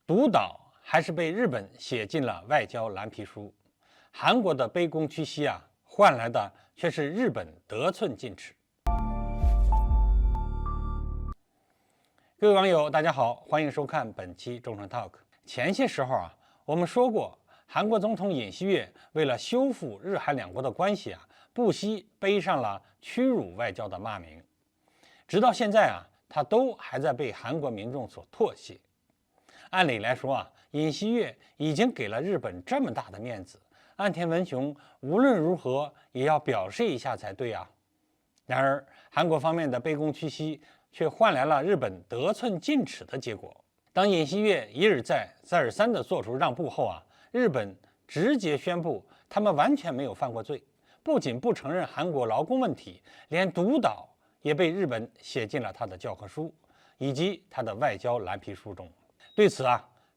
独岛还是被日本写进了外交蓝皮书，韩国的卑躬屈膝换来的却是日本得寸进尺。各位网友，大家好，欢迎收看本期中诚 Talk。前些时候我们说过，韩国总统尹锡悦为了修复日韩两国的关系不惜背上了屈辱外交的骂名，直到现在他都还在被韩国民众所唾弃。按理来说尹锡悦已经给了日本这么大的面子，岸田文雄无论如何也要表示一下才对然而，韩国方面的卑躬屈膝却换来了日本得寸进尺的结果。当尹锡悦一而再、再而三地做出让步后日本直接宣布他们完全没有犯过罪，不仅不承认韩国劳工问题，连独岛也被日本写进了他的教科书以及他的外交蓝皮书中。对此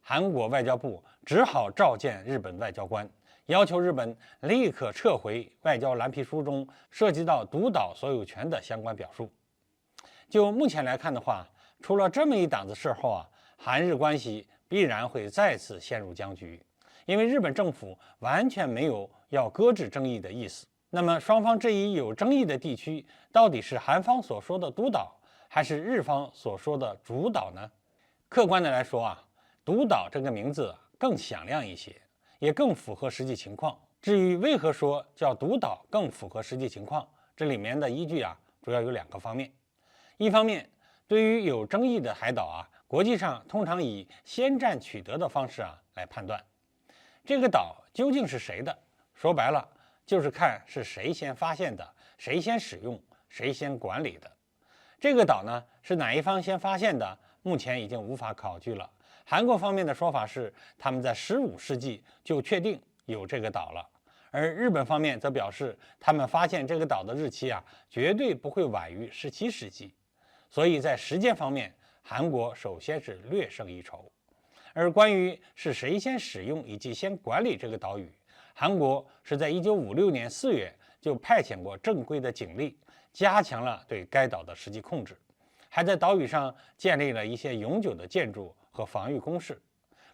韩国外交部只好召见日本外交官，要求日本立刻撤回外交蓝皮书中涉及到独岛所有权的相关表述。就目前来看的话，出了这么一档子事后韩日关系必然会再次陷入僵局，因为日本政府完全没有要搁置争议的意思。那么双方这一有争议的地区，到底是韩方所说的独岛，还是日方所说的主岛呢？客观的来说独岛这个名字更响亮一些，也更符合实际情况。至于为何说叫独岛更符合实际情况，这里面的依据主要有两个方面。一方面，对于有争议的海岛国际上通常以先占取得的方式来判断，这个岛究竟是谁的。说白了，就是看是谁先发现的，谁先使用，谁先管理的。这个岛呢，是哪一方先发现的，目前已经无法考据了。韩国方面的说法是，他们在15世纪就确定有这个岛了，而日本方面则表示，他们发现这个岛的日期绝对不会晚于17世纪。所以在时间方面，韩国首先是略胜一筹。而关于是谁先使用以及先管理这个岛屿，韩国是在1956年4月就派遣过正规的警力，加强了对该岛的实际控制，还在岛屿上建立了一些永久的建筑和防御工事，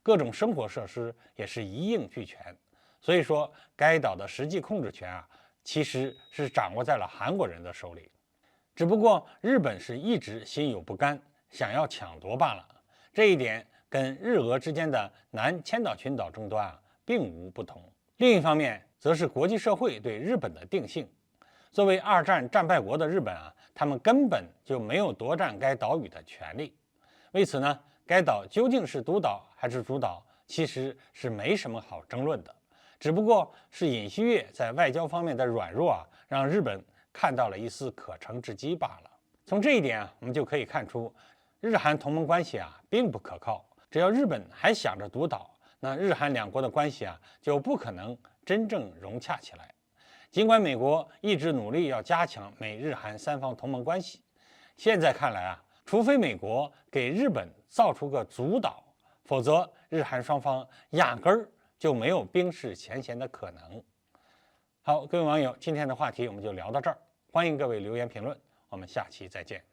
各种生活设施也是一应俱全。所以说，该岛的实际控制权其实是掌握在了韩国人的手里，只不过日本是一直心有不甘，想要抢夺罢了。这一点跟日俄之间的南千岛群岛争端并无不同。另一方面，则是国际社会对日本的定性。作为二战战败国的日本他们根本就没有夺占该岛屿的权利。为此呢，该岛究竟是独岛还是主岛，其实是没什么好争论的。只不过是尹锡悦在外交方面的软弱让日本看到了一丝可乘之机罢了。从这一点我们就可以看出，日韩同盟关系并不可靠。只要日本还想着独岛，那日韩两国的关系就不可能真正融洽起来。尽管美国一直努力要加强美日韩三方同盟关系，现在看来除非美国给日本造出个主岛，否则日韩双方压根儿就没有冰释前嫌的可能。好，各位网友，今天的话题我们就聊到这儿，欢迎各位留言评论，我们下期再见。